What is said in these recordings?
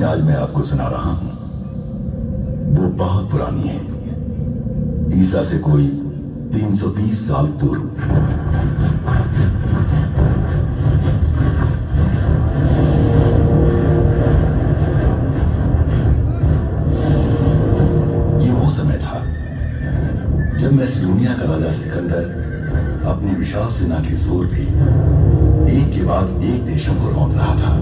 आज मैं आपको सुना रहा हूं वो बहुत पुरानी है, ईसा से कोई 330 साल पूर्व। ये वो समय था जब मैसिडोनिया का राजा सिकंदर अपनी विशाल सेना के जोर पे एक के बाद एक देशों को रौंद रहा था।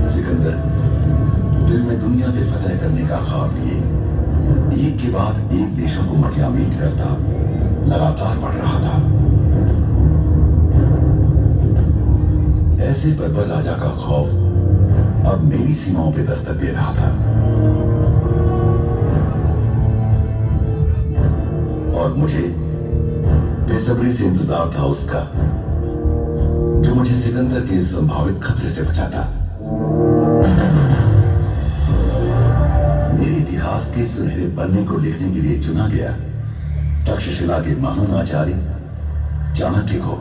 सिकंदर दिल में दुनिया पे फतह करने का ख्वाब लिए एक के बाद एक देशों को मटियामीट करता लगातार बढ़ रहा था। ऐसे बर्बर राजा का खौफ अब मेरी सीमाओं पे दस्तक दे रहा था और मुझे बेसब्री से इंतजार था उसका जो मुझे सिकंदर के संभावित खतरे से बचाता। मेरे इतिहास के सुनहरे पन्ने को लिखने के लिए चुना गया तक्षशिला के महान आचार्य चाणक्य को।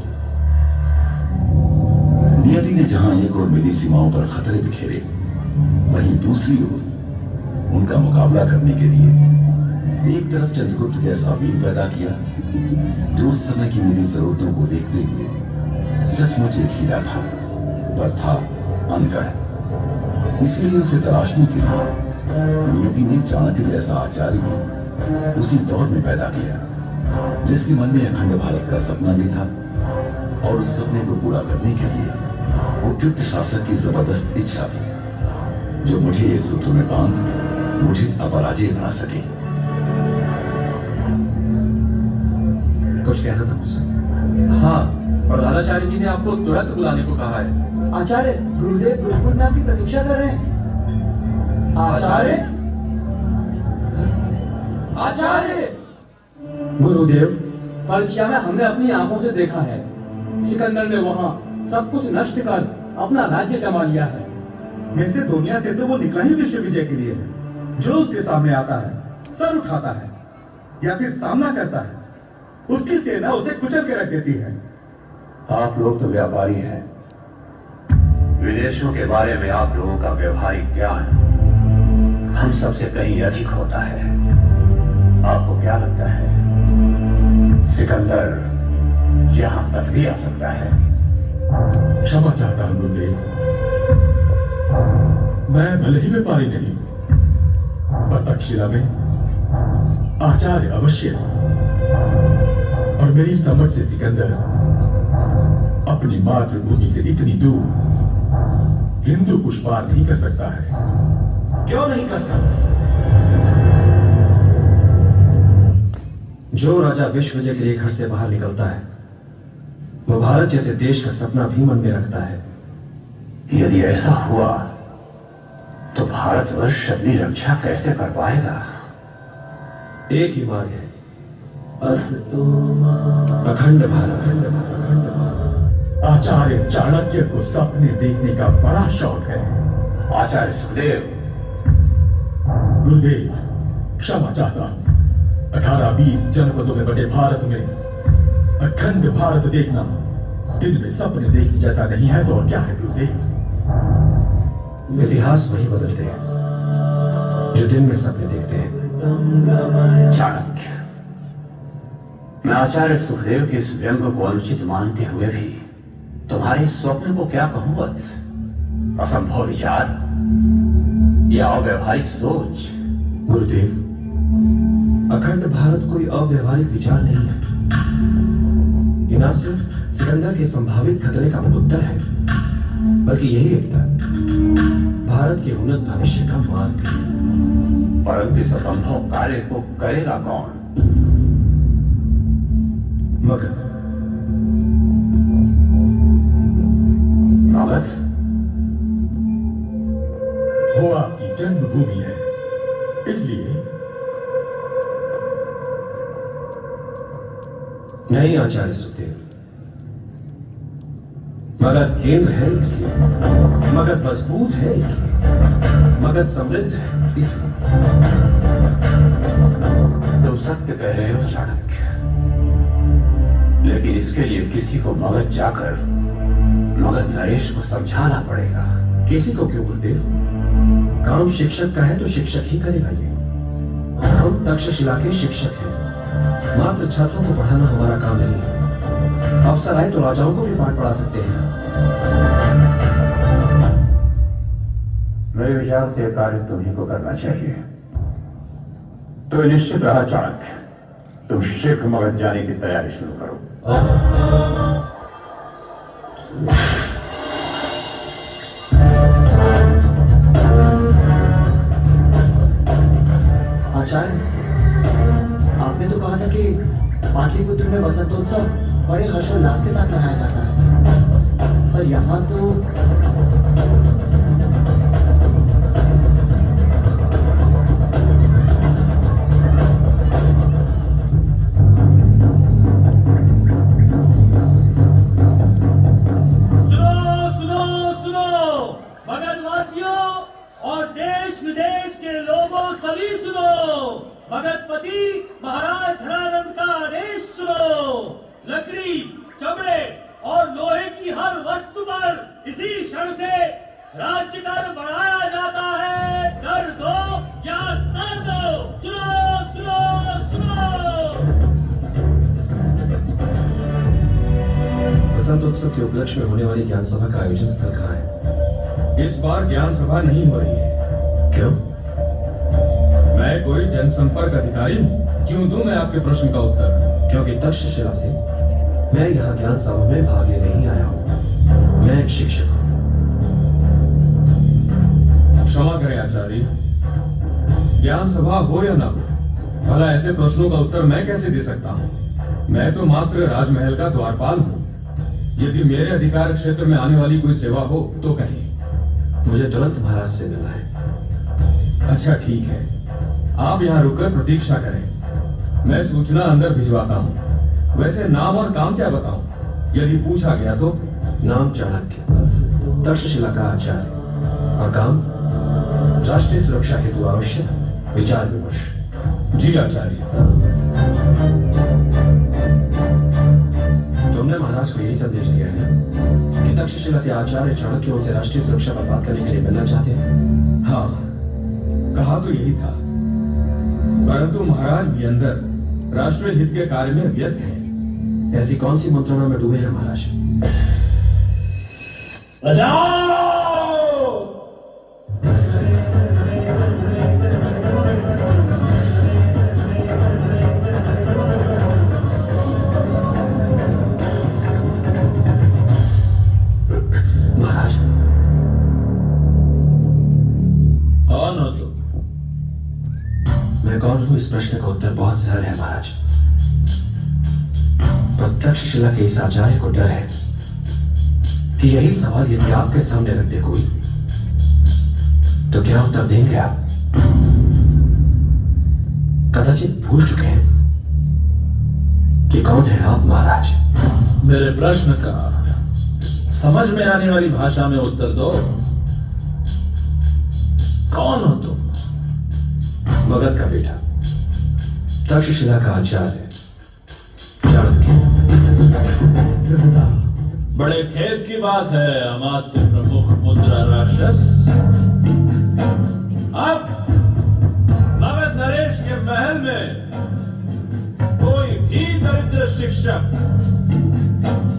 नियति ने जहां एक और मेरी सीमाओं पर खतरे बिखेरे, वहीं दूसरी ओर उनका मुकाबला करने के लिए एक तरफ चंद्रगुप्त जैसा वीर पैदा किया जो उस समय की मेरी जरूरतों को देखते हुए सचमुच एक हीरा था, पर था अनगढ़। इसलिए उसे तलाशने के लिए नियति ने चाणक्य जैसा आचार्य भी उसी दौर में पैदा किया जिसके मन में अखंड भारत का सपना भी था और उस सपने को पूरा करने के लिए उपयुक्त शासक की जबरदस्त इच्छा भी जो मुझे एक सूत्र में बांध मुझे अपराजय बना सके। कुछ कहना था मुझसे? हाँ, प्रधानाचार्य जी ने आपको तुरंत बुलाने को कहा है। आचार्य, गुरुदेव गुरुकुल में आपकी प्रतीक्षा कर रहे हैं। आचार्य, आचार्य! गुरुदेव, पर्शिया में हमने अपनी आंखों से देखा है, सिकंदर ने वहाँ सब कुछ नष्ट कर अपना राज्य जमा लिया है। मैसेडोनिया से तो वो निकला ही विश्व विजय के लिए है। जो उसके सामने आता है सर उठाता है या फिर सामना करता है, उसकी सेना उसे कुचल के रख देती है। आप लोग तो व्यापारी हैं, विदेशों के बारे में आप लोगों का व्यवहारिक ज्ञान हम सबसे कहीं अधिक होता है। आपको क्या लगता है सिकंदर यहां तक भी आ सकता है? क्षमा चाहता हूं गुरुदेव, मैं भले ही व्यापारी नहीं पर तक्षशिला में आचार्य अवश्य है और मेरी समझ से सिकंदर अपनी मातृभूमि से इतनी दूर हिंदू कुश पार नहीं कर सकता है। क्यों नहीं कर सकता? जो राजा विश्व विजय के लिए घर से बाहर निकलता है वो भारत जैसे देश का सपना भी मन में रखता है। यदि ऐसा हुआ तो भारतवर्ष अपनी रक्षा कैसे कर पाएगा? एक ही मार्ग है, अखंड भारत। आचार्य चाणक्य को सपने देखने का बड़ा शौक है। आचार्य सुखदेव, गुरुदेव क्षमा चाहता हूं, 18-20 जनपदों में बटे भारत में अखंड भारत देखना दिन में सपने देखने जैसा नहीं है तो और क्या है गुरुदेव? इतिहास वही बदलते हैं जो दिन में सपने देखते हैं। चाणक्य, मैं आचार्य सुखदेव के इस व्यंग को अनुचित मानते हुए भी तुम्हारे स्वप्न को क्या कहूं वत्स? असंभव विचार या अव्यवहारिक सोच? गुरुदेव, अखंड भारत कोई अव्यवहारिक विचार नहीं है। ये न सिर्फ सिकंदर के संभावित खतरे का उत्तर है बल्कि यही एकता भारत के उन्नत भविष्य का मार्ग भी है। परंतु इस असंभव कार्य को करेगा कौन? मगध। मगध? वो आपकी जन्मभूमि है, इसलिए नहीं आचार्य सुखदेव, मगध केंद्र है इसलिए, मगध मजबूत है इसलिए, मगध समृद्ध है इसलिए। तुम सत्य कह रहे हो चाणक्य, लेकिन इसके लिए किसी को मगध जाकर मगध नरेश को समझाना पड़ेगा। किसी को क्यों गुरुदेव? काम शिक्षक का है तो शिक्षक ही करेगा ये। हम तक्षशिला के शिक्षक हैं, मात्र छात्रों को पढ़ाना हमारा काम नहीं है। अवसर आए तो राजाओं को भी पाठ पढ़ा सकते हैं। मेरे विचार से यह कार्य तुम्ही को करना चाहिए। तो निश्चित रहा चाणक्य, तुम शीघ्र मगध जाने की तैयारी शुरू करो। आचार्य, आपने तो कहा था कि पाटलिपुत्र में वसंतोत्सव बड़े हर्षोल्लास के साथ मनाया जाता है, पर यहाँ तो और देश विदेश के लोगों सभी सुनो, मगधपति महाराज धनानंद का आदेश सुनो। लकड़ी, चमड़े और लोहे की हर वस्तु पर इसी क्षण से राज्य कर बढ़ाया जाता है। कर दो या सर दो। सुनो सुनो सुनो। वसंतोत्सव के उपलक्ष्य में होने वाली ज्ञान सभा का आयोजन स्थल कहाँ है? इस बार ज्ञान सभा नहीं हो रही है। क्यों? मैं कोई जनसंपर्क अधिकारी हूँ, क्यों दूं मैं आपके प्रश्न का उत्तर? क्योंकि तक्षशिला से मैं यहाँ ज्ञान सभा में भाग लेने ही आया हूँ। मैं एक शिक्षक हूँ। क्षमा करें आचार्य, ज्ञान सभा हो या ना हो, भला ऐसे प्रश्नों का उत्तर मैं कैसे दे सकता हूँ? मैं तो मात्र राजमहल का द्वारपाल हूँ। यदि मेरे अधिकार क्षेत्र में आने वाली कोई सेवा हो तो कहिए। मुझे तुरंत महाराज से मिलना है। अच्छा ठीक है, आप यहाँ रुककर प्रतीक्षा करें, मैं सूचना अंदर भिजवाता हूँ। वैसे नाम और काम क्या बताऊं? यदि पूछा गया तो? नाम चाणक्य, तक्षशिला का आचार्य, और काम राष्ट्रीय सुरक्षा हेतु आवश्यक विचार विमर्श। जी आचार्य। तुमने महाराज को यही संदेश दिया है कि तक्षशिला से आचार्य चाणक्य उनसे राष्ट्रीय सुरक्षा पर बात करने के लिए मिलना चाहते हैं? हाँ, कहा तो यही था, परंतु महाराज भी अंदर राष्ट्रीय हित के कार्य में व्यस्त हैं। ऐसी कौन सी मंत्रणा में डूबे हैं महाराज? महाराज, कौन हो तुम? मैं कौन हूं, इस प्रश्न का उत्तर बहुत सरल है महाराज। पर तक्षशिला के इस आचार्य को डर है कि यही सवाल यदि आपके सामने रख दे कोई, तो क्या उत्तर देंगे आप? कदाचित भूल चुके हैं कि कौन है आप महाराज। मेरे प्रश्न का समझ में आने वाली भाषा में उत्तर दो। कौन हो तुम? मगध का बेटा, तक्षशिला का आचार्य चाणक्य। बड़े खेद की बात है अमात्य प्रमुख मुद्रा राक्षस। अब मगध नरेश के महल में कोई भी दरिद्र शिक्षक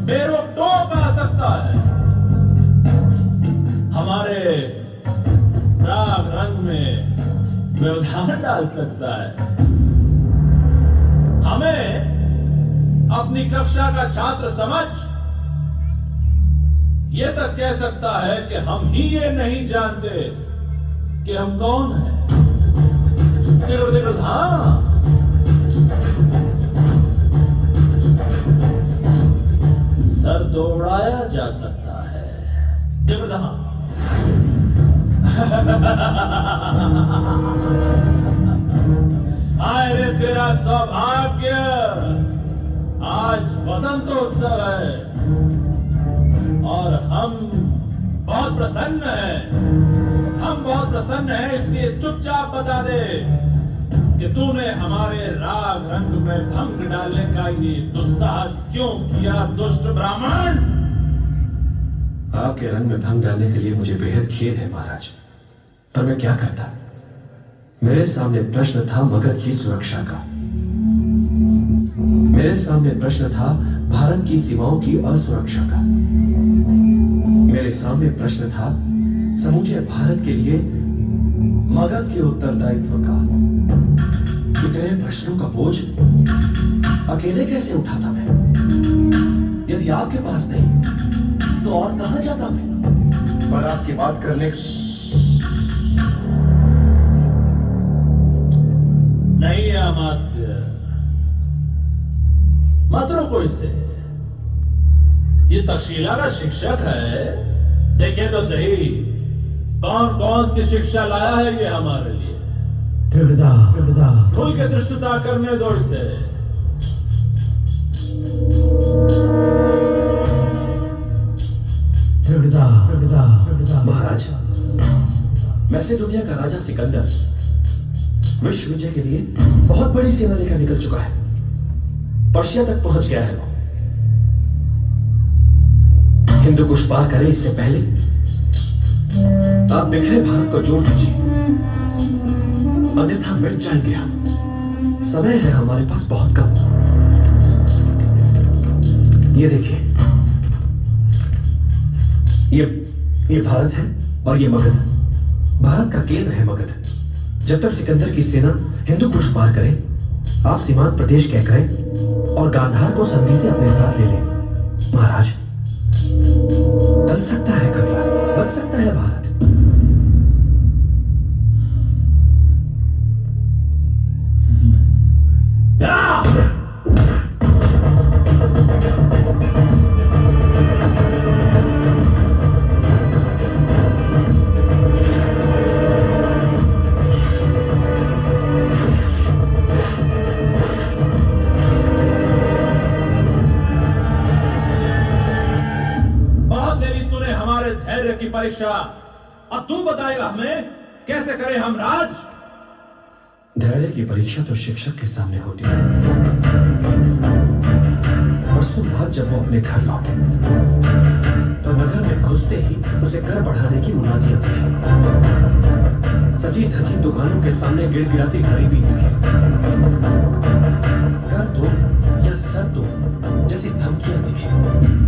बेरोक टोक आ सकता है। हमारे राग रंग में व्यवधान डाल सकता है। हमें अपनी कक्षा का छात्र समझ ये तक कह सकता है कि हम ही ये नहीं जानते कि हम कौन हैं। हाँ, सर तो उड़ाया जा सकता है। हाय रे तेरा सौभाग्य, आज वसंतोत्सव है और हम बहुत प्रसन्न हैं। हम बहुत प्रसन्न हैं, इसलिए चुपचाप बता दे कि तूने हमारे राग रंग में भंग डालने का ये दुस्साहस क्यों किया, दुष्ट ब्राह्मण। आपके रंग में भंग डालने के लिए मुझे बेहद खेद है महाराज, पर मैं क्या करता। मेरे सामने प्रश्न था मगध की सुरक्षा का, मेरे सामने प्रश्न था भारत की सीमाओं की असुरक्षा का, मेरे सामने प्रश्न था समूचे भारत के लिए मगध के उत्तरदायित्व का। इतने प्रश्नों का बोझ अकेले कैसे उठाता मैं? यदि आपके पास नहीं तो और कहां जाता मैं? पर आपकी बात करने नहीं अमात्य, मत रोको इसे। ये तक्षशिला का शिक्षक है, देखिए तो सही कौन कौन सी शिक्षा लाया है ये हमारे लिए। खुल के दृष्टता करने दो इसे। महाराज, मैसेडोनिया का राजा सिकंदर विश्व विजय के लिए बहुत बड़ी सेना लेकर निकल चुका है। पर्शिया तक पहुंच गया है वो। हिंदू कुश पार करे इससे पहले आप बिखरे भारत को जोड़ दीजिए, अन्यथा मिट जाएंगे हम। समय है हमारे पास बहुत कम। ये देखिए, ये भारत है और ये मगध। भारत का केंद्र है मगध। जब तक सिकंदर की सेना हिंदू कुश पार करे, आप सीमांत प्रदेश कह करें और गांधार को संधि से अपने साथ ले लें। महाराज, टल सकता है खतरा, बच सकता है भारत। की परीक्षा, अब तू बताएगा हमें कैसे करें हम राज। धैर्य की परीक्षा तो शिक्षक के सामने होती है। परसों रात जब वो अपने घर लौटे तो नगर में घुसते ही उसे कर बढ़ाने की मुनादियां दिखी। सजी धजी दुकानों के सामने गिड़गिड़ाती गरीबी दिखी। कर दो या सर दो जैसी धमकियां दिखी।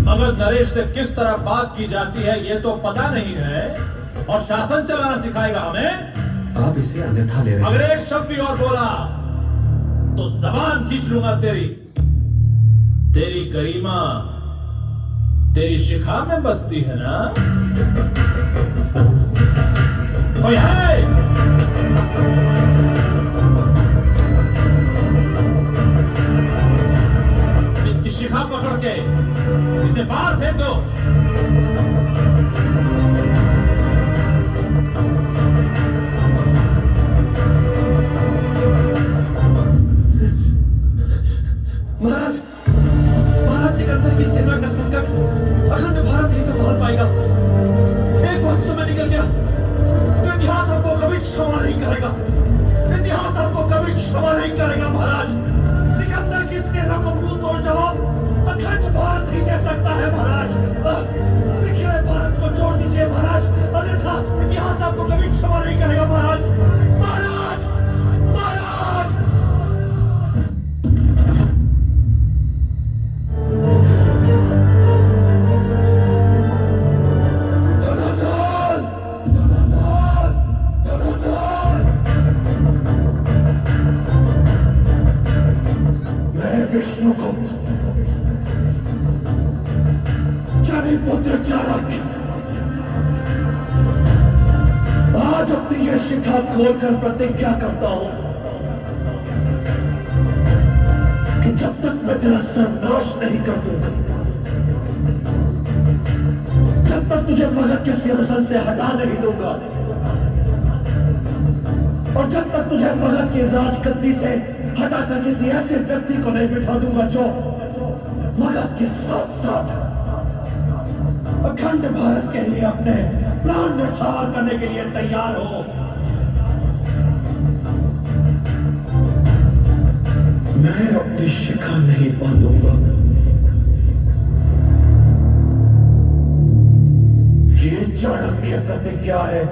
मगर नरेश से किस तरह बात की जाती है ये तो पता नहीं है, और शासन चलाना सिखाएगा हमें। आप इसे अन्यथा ले रहे हैं। अगर एक शब्द भी और बोला तो जबान खींच लूंगा तेरी। तेरी गरिमा तेरी शिखा में बसती है ना। कोई है? इसकी शिखा पकड़ के इसे बाहर फेंक दो। महाराज, सिकंदर की सेना का संकट अखंड भारत ही संभाल पाएगा। एक बार समय निकल गया तो इतिहास हमको कभी क्षमा नहीं करेगा। इतिहास हमको कभी क्षमा नहीं करेगा। महाराज, सिकंदर की सेना को मुंह तोड़ जवाब अखंड भारत ही दे सकता है। महाराज, बिखरे भारत को जोड़ दीजिए महाराज, अन्यथा इतिहास आपको कभी क्षमा नहीं करेगा। महाराज, महाराज, महाराज। विष्णुगुप्त, पुत्र चाणक्य, आज अपनी ये शिखा खोलकर प्रतिज्ञा करता हूं कि जब तक मैं तेरा सर्वनाश नहीं कर दूंगा, जब तक तुझे मगध के सिंहासन से हटा नहीं दूंगा, और जब तक तुझे मगध की राजगद्दी से हटाकर किसी ऐसे व्यक्ति को नहीं बिठा दूंगा जो मगध के साथ साथ अखंड भारत के लिए अपने प्राण न्यौछावर करने के लिए तैयार हो। मैं अपनी शिखा नहीं बांधूंगा। ये चाणक्य प्रतिज्ञा है।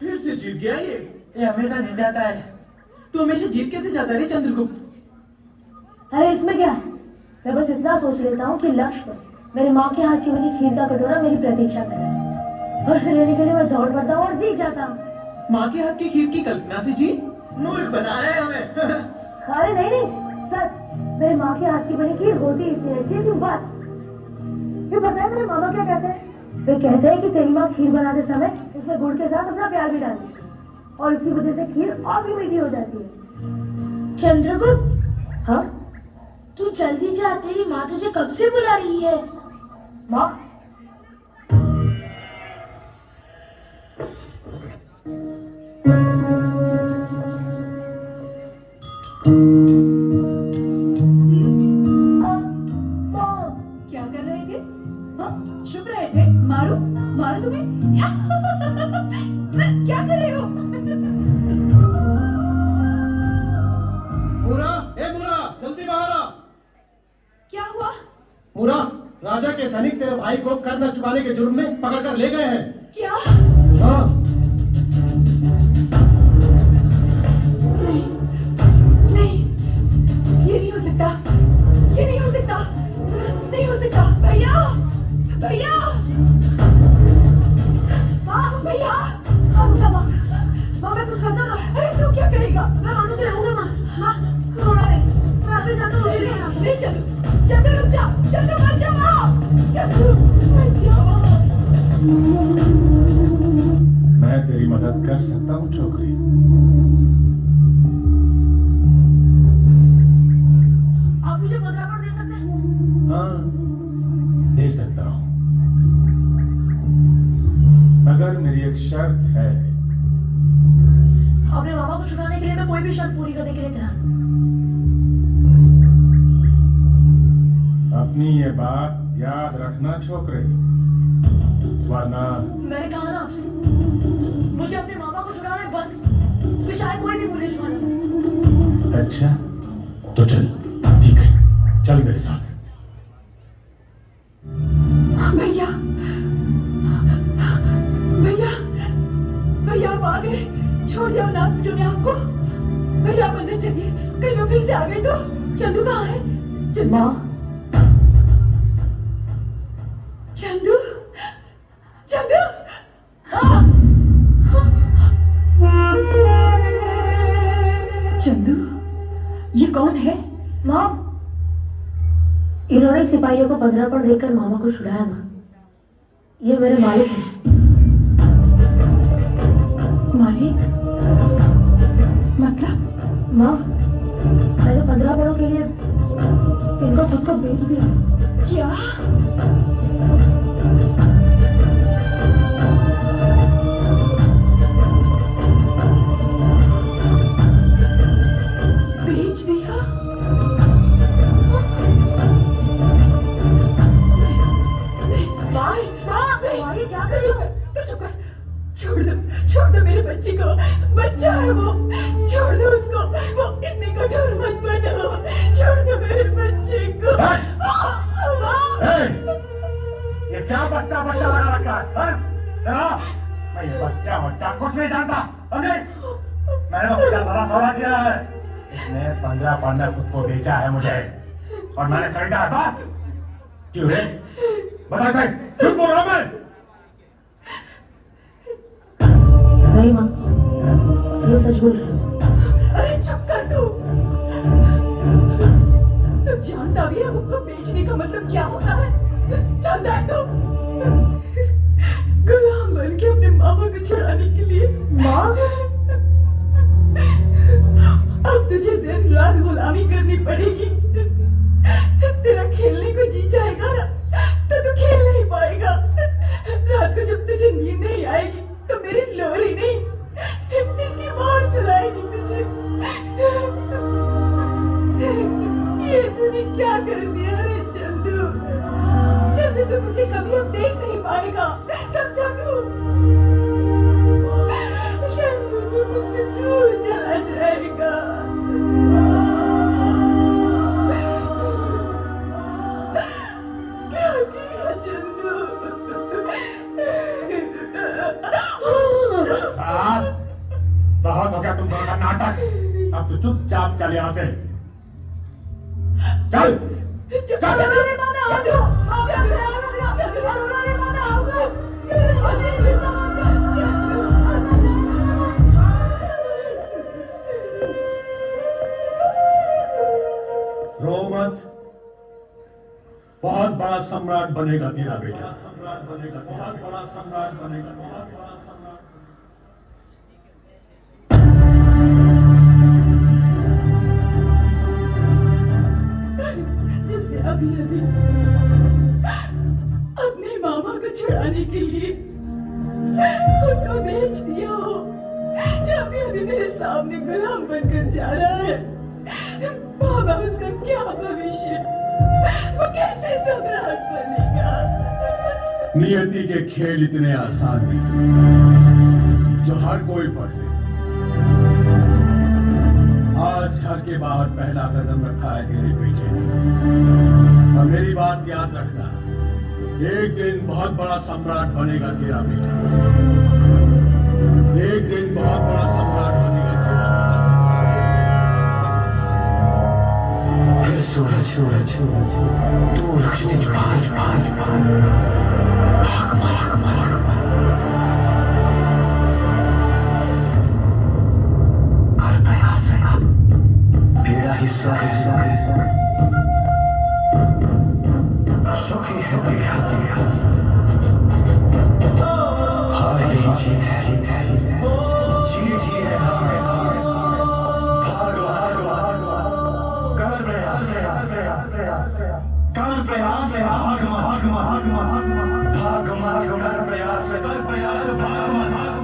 फिर से जीत गया ये। ये हमेशा जीत जाता है। तू हमेशा जीत कैसे जाता है रे चंद्रगुप्त? अरे इसमें क्या है? मैं बस इतना सोच लेता हूँ कि लक्ष्य पर मेरी माँ के हाथ की बनी खीर का कटोरा मेरी प्रतीक्षा कर रहा है और उसे लेने के लिए मैं दौड़ पड़ता हूँ और जीत जाता हूँ। माँ के हाथ की खीर की कल्पना से जीत? मूर्ख बना रहा है हमें। अरे नहीं नहीं, सच मेरी माँ के हाथ की बनी खीर होती इतनी अच्छी है कि बस। ये पता है मेरे मामा क्या कहते हैं? वे कहते हैं कि तेरी माँ खीर बनाते समय उसमें गुड़ के साथ अपना प्यार भी डालती है और इसी वजह से खीर और भी मीठी हो जाती है। चंद्रगुप्त, हाँ तू जल्दी जा, तेरी माँ तुझे कब से बुला रही है। माँ, क्या कर रहे थे? हाँ, छुप रहे थे? मारो मारो तुम्हें। क्या कर रहे हो? मुरा, ए मुरा, जल्दी बाहर आ। क्या हुआ? मुरा, राजा के सैनिक तेरे भाई को कर न चुकाने के जुर्म में पकड़कर ले गए हैं। क्या? हाँ। नहीं नहीं, ये नहीं हो सकता, ये नहीं हो सकता, नहीं हो सकता। भैया भैया भैया, हाँ रुका माँ, माँ मैं कुछ करता हूँ। अरे तू क्या करेगा? मैं मानू के रहूँगा माँ। माँ रोना नहीं, मैं अभी जाता हूँ। नहीं चंदू, चंदू रुक जा, चंदू मत जाओ, चंदू मत जाओ। मैं तेरी मदद कर सकता हूँ छोकरी। आप मुझे 15 पॉइंट दे सकते हैं? हाँ, दे सकता हूँ, मगर मेरी एक शर्त है। अपने मामा को छुड़ाने के लिए मैं कोई भी शर्त पूरी करने के लिए तैयार हूँ। अपनी ये बात याद रखना छोकरे, वरना मैंने कहा ना आपसे, मुझे अपने मामा को छुड़ाना है बस, फिर शायद कोई भी मुझे छुड़ा ना। अच्छा तो चल, ठीक है, चल मेरे साथ। भैया भैया भैया, आप आ गए। छोड़ दिया हॉस्पिटल में आपको। भैया आप अंदर चलिए, कहीं वो फिर से आ गए तो। चंदू कहाँ है? चंदू, माँ, चंदू, चंदू। हाँ। चंदू, ये कौन है? माँ इन्होंने सिपाहियों को 15 पॉइंट देकर मामा को छुड़ाया माँ। ये मेरे मालिक हैं। मालिक? मतलब? माँ मैंने 15 पॉइंटों के लिए इनको खुद को बेच दिया। क्या? बेच दिया? ये क्या कर रही हो? छोड़ दो मेरे बच्चे को, बच्चा है वो, छोड़ दो उसको, वो इतने कठोर मत बनो, छोड़ दो मेरे बच्चे को। ये क्या बच्चा बच्चा लगा रखा है? चलो, मैं ये बच्चा कुछ नहीं जानता, समझे? मैंने बस इसका सारा सौदा किया है। इसने 15 पॉइंट में खुद को बेचा है मुझे और मैंने खरीदा है, बस। क्यों रे? बता साहब, झूठ बोल रहा मैं? नहीं माँ, ये सच बोल रहे हैं। अरे चुप कर तू। तू जानता भी है मुझको बेचने का मतलब क्या होता है? जानता है तू? गुलाम बन के अपने मामा को छुड़ाने के लिए। माँ? अब तुझे दिन रात गुलामी करनी पड़ेगी। तेरा खेलने को जी जाएगा ना, तो तू खेल नहीं पाएगा। रात को जब तुझे नींद नहीं आएगी तो मेरी लोरी नहीं, इसकी मार सुनाएगी तुझे। ये तूने क्या कर दिया रे चंदू? चंदू तो मुझे कभी अब देख नहीं पाएगा, समझा तू? चंदू तू मुझसे दूर चला जाएगा। क्या किया चंदू? बस, बहुत हो गया तुम दोनों का नाटक। अब तो चुपचाप चल यहाँ से। चल। चल। रो मत, बहुत बड़ा सम्राट बनेगा तेरा बेटा। सम्राट बनेगा, बहुत बड़ा सम्राट बनेगा, बहुत बड़ा सम्राट। जिसने अभी अभी अपने मामा को छुड़ाने के लिए खुद को बेच दिया हो, जो अभी अभी मेरे सामने गुलाम बनकर जा रहा है। बाबा, उसका क्या भविष्य? वो कैसे सम्राट बनेगा? नियति के खेल इतने आसान नहीं जो हर कोई पढ़ ले। आज घर के बाहर पहला कदम रखा है तेरे बेटे ने, और मेरी बात याद रखना, एक दिन बहुत बड़ा सम्राट बनेगा तेरा बेटा। एक दिन बहुत बड़ा सम्राट बनेगा तेरा बेटा। फिर सूरज दूर क्षितिज भाग कर प्रयास पीड़ा ही सुख सुखी है पीड़ा। हार ही जीत है, जीत ही है हार। कर प्रयास कर प्रयास भाग मत कर प्रयास भाग मत।